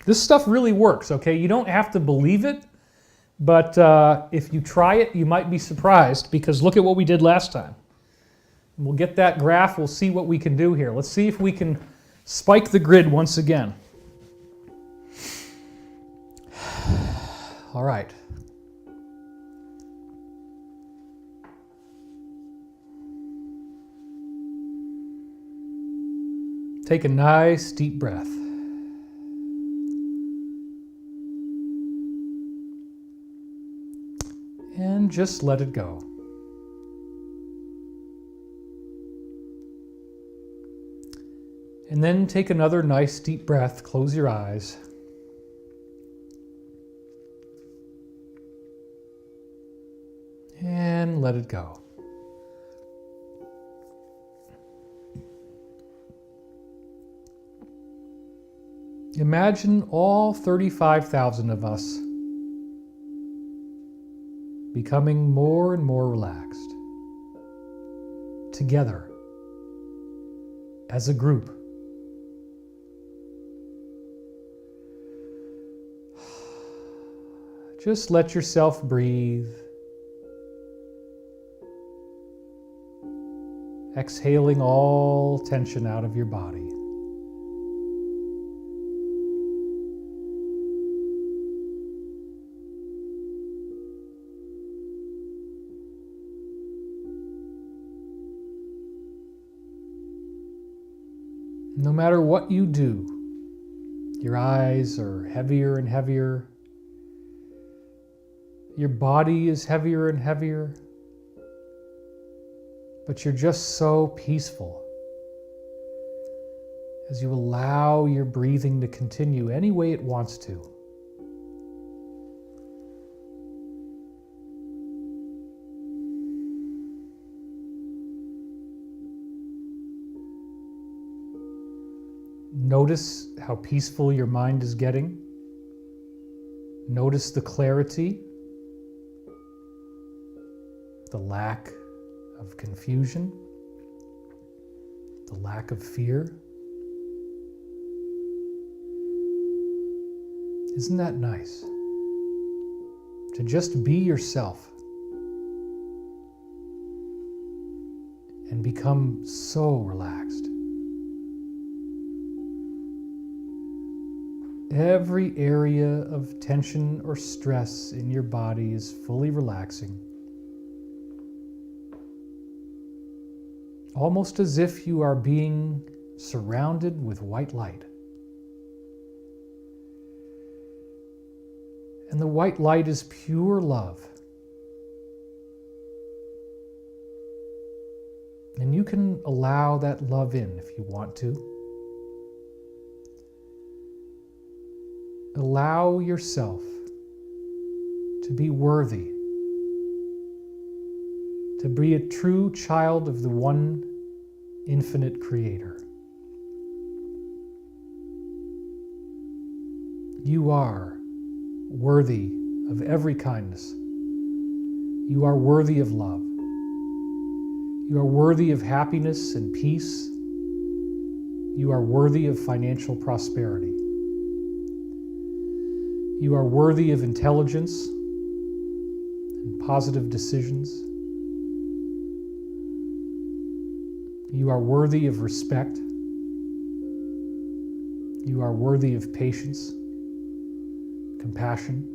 This stuff really works, okay? You don't have to believe it, but if you try it, you might be surprised, because look at what we did last time. We'll get that graph, we'll see what we can do here. Let's see if we can spike the grid once again. All right. Take a nice deep breath. And just let it go. And then take another nice deep breath, close your eyes. And let it go. Imagine all 35,000 of us becoming more and more relaxed, together, as a group. Just let yourself breathe. Exhaling all tension out of your body. No matter what you do, your eyes are heavier and heavier. Your body is heavier and heavier. But you're just so peaceful as you allow your breathing to continue any way it wants to. Notice how peaceful your mind is getting. Notice the clarity, the lack of confusion, the lack of fear. Isn't that nice? To just be yourself and become so relaxed. Every area of tension or stress in your body is fully relaxing. Almost as if you are being surrounded with white light. And the white light is pure love. And you can allow that love in if you want to. Allow yourself to be worthy, to be a true child of the one infinite Creator. You are worthy of every kindness. You are worthy of love. You are worthy of happiness and peace. You are worthy of financial prosperity. You are worthy of intelligence and positive decisions. You are worthy of respect. You are worthy of patience, compassion.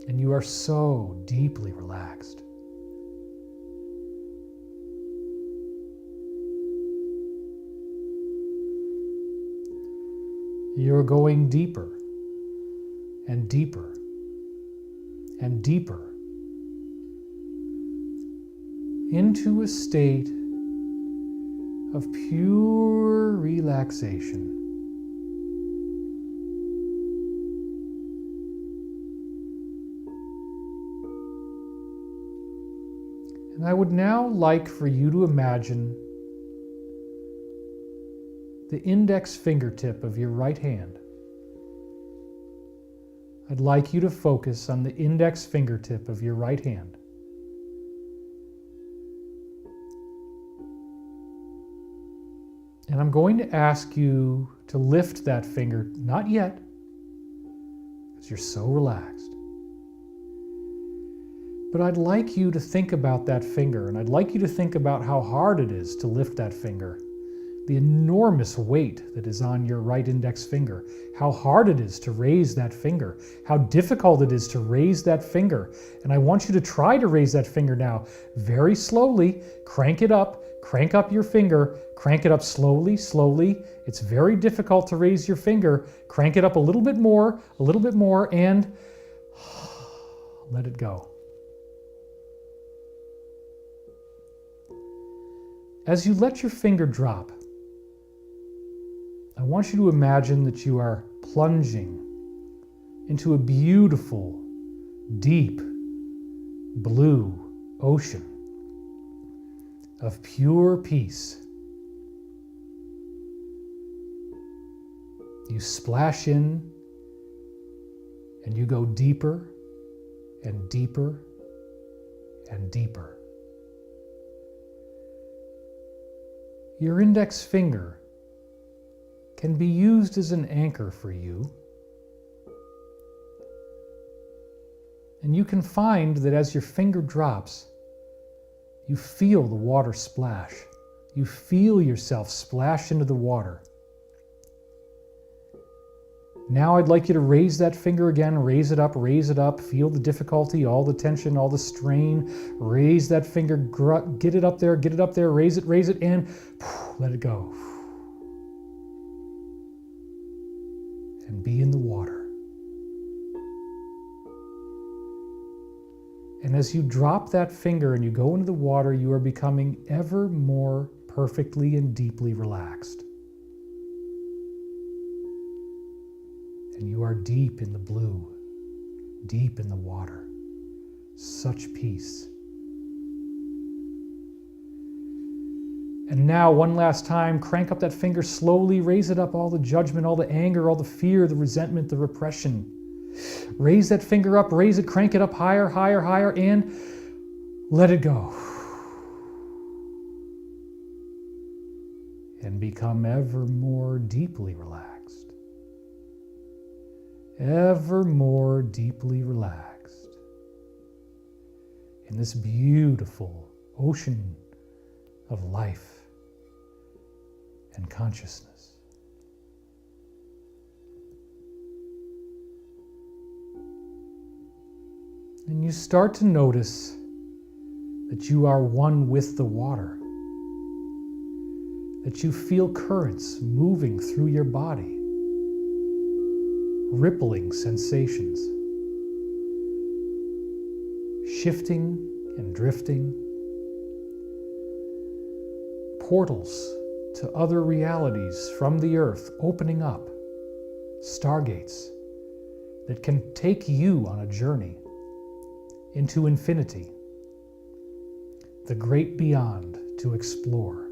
And you are so deeply relaxed. You're going deeper and deeper and deeper into a state of pure relaxation. And I would now like for you to imagine the index fingertip of your right hand. I'd like you to focus on the index fingertip of your right hand. And I'm going to ask you to lift that finger, not yet, because you're so relaxed. But I'd like you to think about that finger, and I'd like you to think about how hard it is to lift that finger. The enormous weight that is on your right index finger, how hard it is to raise that finger, how difficult it is to raise that finger. And I want you to try to raise that finger now, very slowly. Crank it up, crank up your finger, crank it up slowly, slowly. It's very difficult to raise your finger. Crank it up a little bit more, and let it go. As you let your finger drop, I want you to imagine that you are plunging into a beautiful, deep, blue ocean of pure peace. You splash in and you go deeper and deeper and deeper. Your index finger can be used as an anchor for you. And you can find that as your finger drops, you feel the water splash. You feel yourself splash into the water. Now I'd like you to raise that finger again, raise it up, feel the difficulty, all the tension, all the strain. Raise that finger, get it up there, raise it, and let it go. And be in the water. And as you drop that finger and you go into the water, you are becoming ever more perfectly and deeply relaxed. And you are deep in the blue, deep in the water. Such peace. And now, one last time, crank up that finger slowly, raise it up, all the judgment, all the anger, all the fear, the resentment, the repression. Raise that finger up, raise it, crank it up higher, higher, higher, and let it go. And become ever more deeply relaxed. Ever more deeply relaxed. In this beautiful ocean of life and consciousness. And you start to notice that you are one with the water, that you feel currents moving through your body, rippling sensations, shifting and drifting, portals to other realities from the earth opening up, stargates that can take you on a journey into infinity, the great beyond to explore.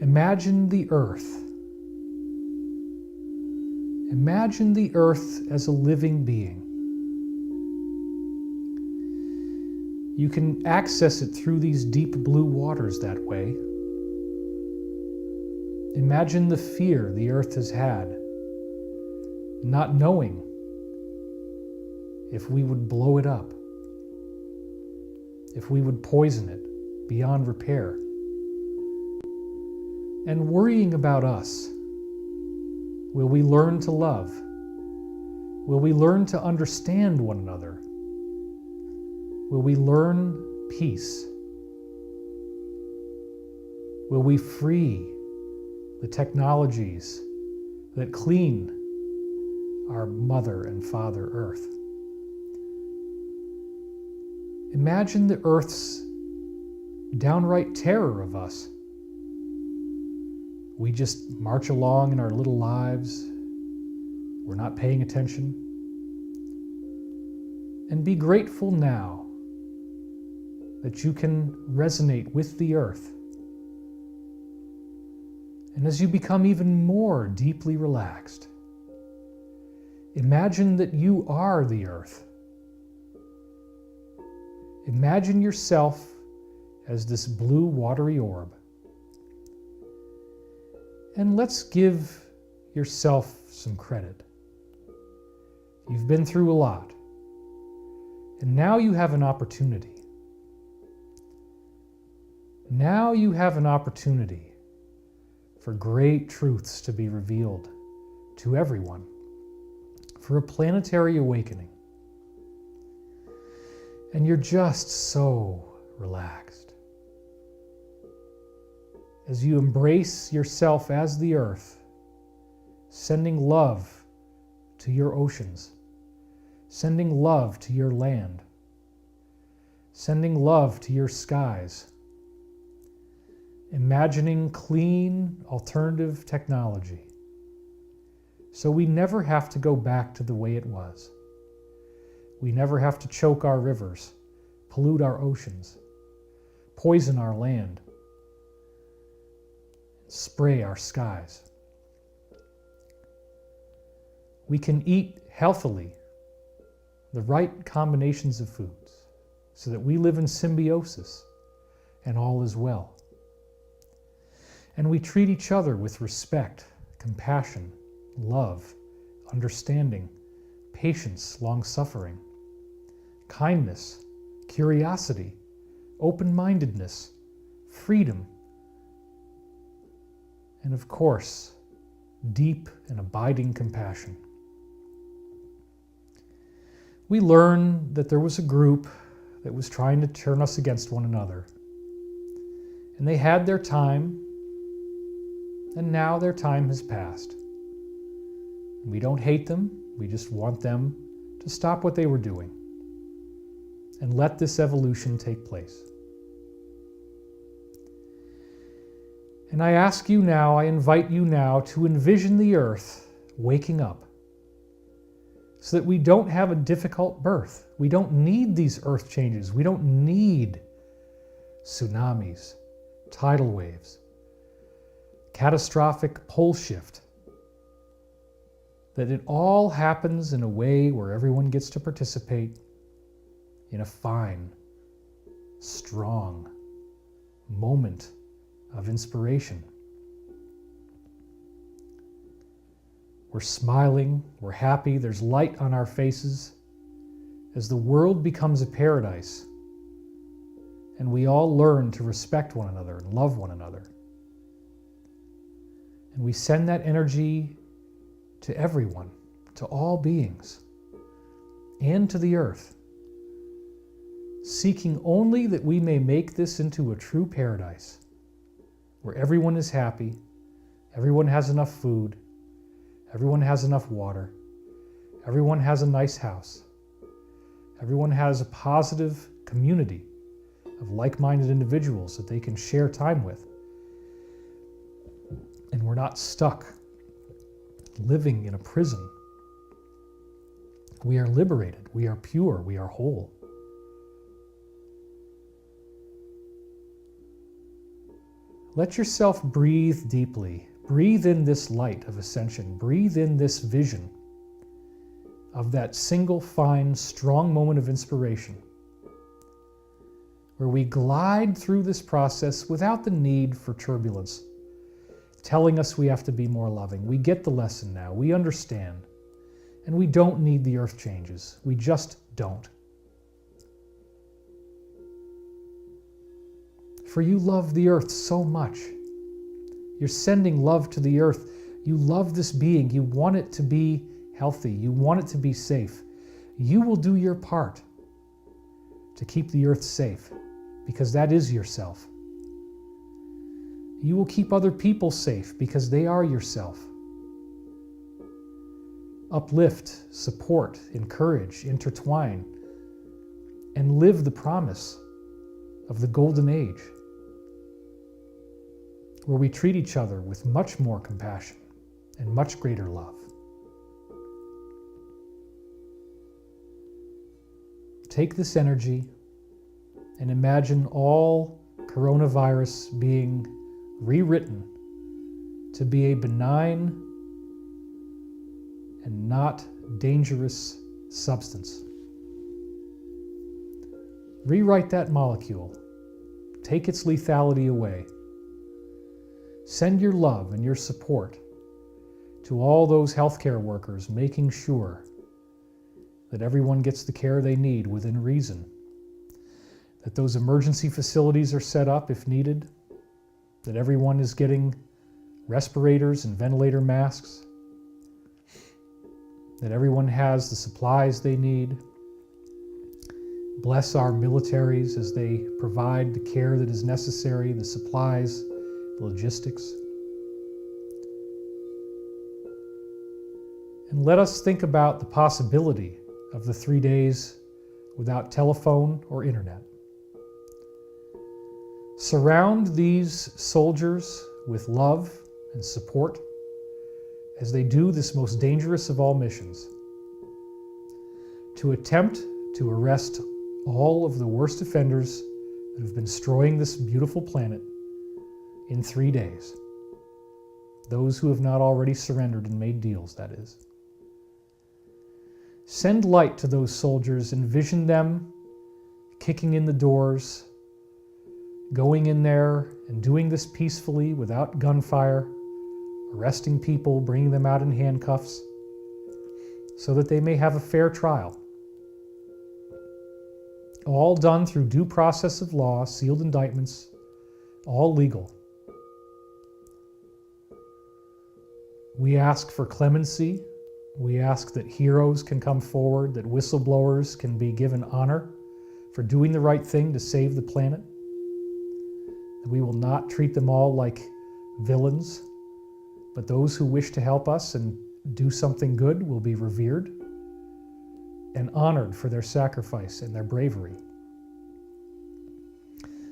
Imagine the earth. Imagine the earth as a living being. You can access it through these deep blue waters that way. Imagine the fear the earth has had, not knowing if we would blow it up, if we would poison it beyond repair, and worrying about us. Will we learn to love? Will we learn to understand one another? Will we learn peace? Will we free the technologies that clean our Mother and Father Earth? Imagine the Earth's downright terror of us. We just march along in our little lives. We're not paying attention. And be grateful now that you can resonate with the earth. And as you become even more deeply relaxed, imagine that you are the earth. Imagine yourself as this blue watery orb. And let's give yourself some credit. You've been through a lot, and now you have an opportunity. Now you have an opportunity for great truths to be revealed to everyone, for a planetary awakening. And you're just so relaxed. As you embrace yourself as the earth, sending love to your oceans, sending love to your land, sending love to your skies, imagining clean alternative technology so we never have to go back to the way it was. We never have to choke our rivers, pollute our oceans, poison our land, spray our skies. We can eat healthily the right combinations of foods so that we live in symbiosis and all is well. And we treat each other with respect, compassion, love, understanding, patience, long-suffering, kindness, curiosity, open-mindedness, freedom, and of course, deep and abiding compassion. We learn that there was a group that was trying to turn us against one another. And they had their time, and now their time has passed. We don't hate them, we just want them to stop what they were doing and let this evolution take place. And I ask you now, I invite you now to envision the earth waking up so that we don't have a difficult birth. We don't need these earth changes. We don't need tsunamis, tidal waves, catastrophic pole shift. That it all happens in a way where everyone gets to participate in a fine, strong moment of inspiration. We're smiling, we're happy, there's light on our faces as the world becomes a paradise and we all learn to respect one another and love one another. And we send that energy to everyone, to all beings, and to the earth, seeking only that we may make this into a true paradise where everyone is happy, everyone has enough food, everyone has enough water, everyone has a nice house, everyone has a positive community of like-minded individuals that they can share time with. And we're not stuck living in a prison. We are liberated, we are pure, we are whole. Let yourself breathe deeply. Breathe in this light of ascension. Breathe in this vision of that single, fine, strong moment of inspiration where we glide through this process without the need for turbulence, telling us we have to be more loving. We get the lesson now. We understand. And we don't need the earth changes. We just don't. For you love the earth so much. You're sending love to the earth. You love this being. You want it to be healthy. You want it to be safe. You will do your part to keep the earth safe because that is yourself. You will keep other people safe because they are yourself. Uplift, support, encourage, intertwine, and live the promise of the golden age, where we treat each other with much more compassion and much greater love. Take this energy and imagine all coronavirus being rewritten to be a benign and not dangerous substance. Rewrite that molecule. Take its lethality away. Send your love and your support to all those healthcare workers, making sure that everyone gets the care they need within reason, that those emergency facilities are set up if needed, that everyone is getting respirators and ventilator masks, that everyone has the supplies they need. Bless our militaries as they provide the care that is necessary, the supplies, the logistics. And let us think about the possibility of the 3 days without telephone or internet. Surround these soldiers with love and support as they do this most dangerous of all missions, to attempt to arrest all of the worst offenders that have been destroying this beautiful planet in 3 days. Those who have not already surrendered and made deals, that is. Send light to those soldiers, envision them kicking in the doors, going in there and doing this peacefully without gunfire, arresting people, bringing them out in handcuffs, so that they may have a fair trial. All done through due process of law, sealed indictments, all legal. We ask for clemency. We ask that heroes can come forward, that whistleblowers can be given honor for doing the right thing to save the planet. That we will not treat them all like villains, but those who wish to help us and do something good will be revered and honored for their sacrifice and their bravery.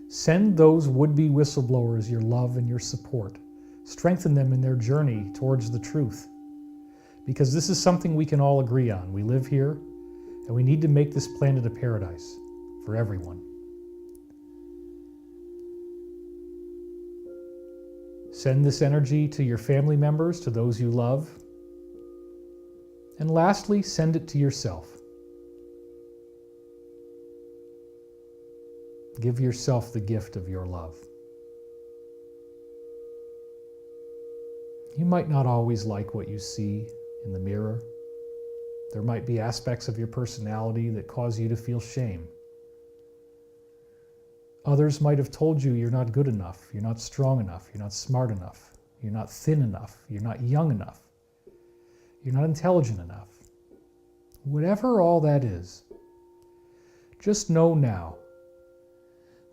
Send those would-be whistleblowers your love and your support. Strengthen them in their journey towards the truth. Because this is something we can all agree on. We live here, and we need to make this planet a paradise for everyone. Send this energy to your family members, to those you love. And lastly, send it to yourself. Give yourself the gift of your love. You might not always like what you see in the mirror. There might be aspects of your personality that cause you to feel shame. Others might have told you you're not good enough, you're not strong enough, you're not smart enough, you're not thin enough, you're not young enough, you're not intelligent enough. Whatever all that is, just know now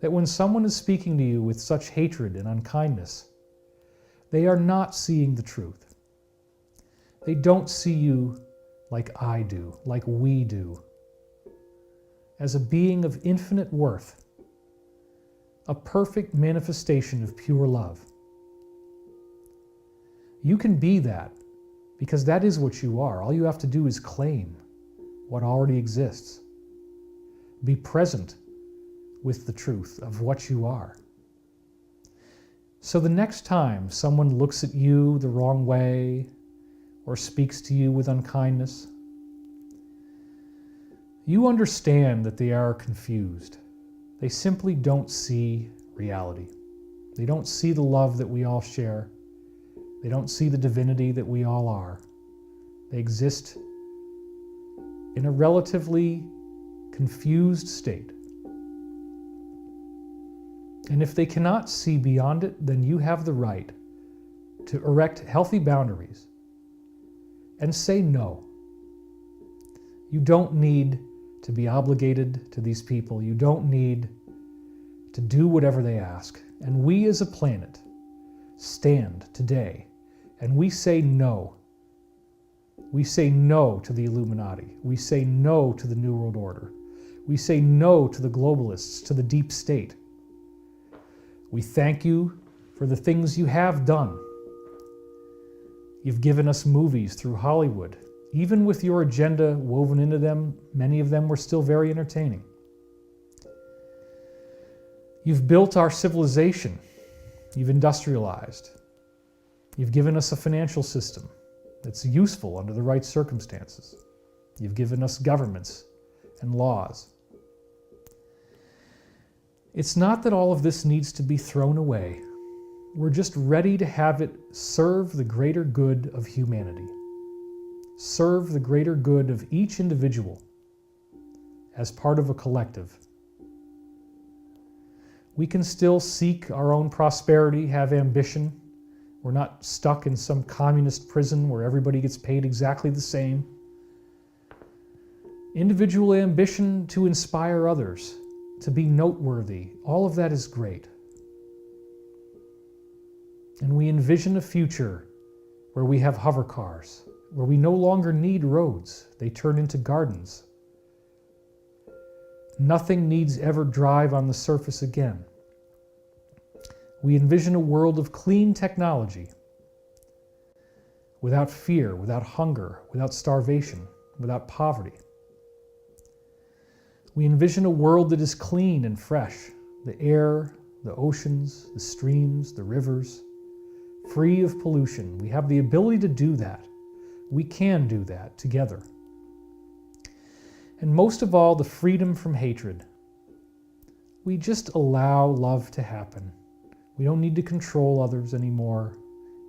that when someone is speaking to you with such hatred and unkindness, they are not seeing the truth. They don't see you like I do, like we do, as a being of infinite worth, a perfect manifestation of pure love. You can be that because that is what you are. All you have to do is claim what already exists. Be present with the truth of what you are. So the next time someone looks at you the wrong way or speaks to you with unkindness, you understand that they are confused. They simply don't see reality. They don't see the love that we all share. They don't see the divinity that we all are. They exist in a relatively confused state. And if they cannot see beyond it, then you have the right to erect healthy boundaries and say no. You don't need to be obligated to these people. You don't need to do whatever they ask. And we as a planet stand today and we say no. We say no to the Illuminati. We say no to the New World Order. We say no to the globalists, to the deep state. We thank you for the things you have done. You've given us movies through Hollywood. Even with your agenda woven into them, many of them were still very entertaining. You've built our civilization. You've industrialized. You've given us a financial system that's useful under the right circumstances. You've given us governments and laws. It's not that all of this needs to be thrown away. We're just ready to have it serve the greater good of humanity, serve the greater good of each individual as part of a collective. We can still seek our own prosperity, have ambition. We're not stuck in some communist prison where everybody gets paid exactly the same. Individual ambition to inspire others, to be noteworthy, all of that is great. And we envision a future where we have hover cars, where we no longer need roads. They turn into gardens. Nothing needs ever drive on the surface again. We envision a world of clean technology, without fear, without hunger, without starvation, without poverty. We envision a world that is clean and fresh, the air, the oceans, the streams, the rivers, free of pollution. We have the ability to do that. We can do that together. And most of all, the freedom from hatred. We just allow love to happen. We don't need to control others anymore.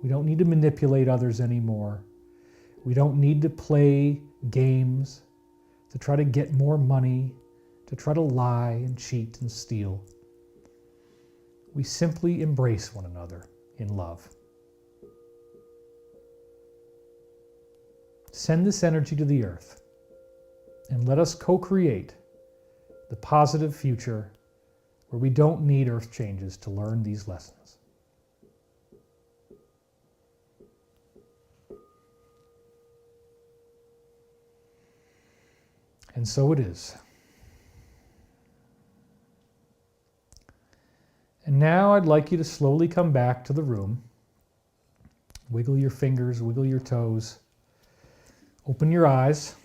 We don't need to manipulate others anymore. We don't need to play games to try to get more money, to try to lie and cheat and steal. We simply embrace one another in love. Send this energy to the earth and let us co-create the positive future where we don't need earth changes to learn these lessons. And so it is. And now I'd like you to slowly come back to the room. Wiggle your fingers, wiggle your toes. Open your eyes.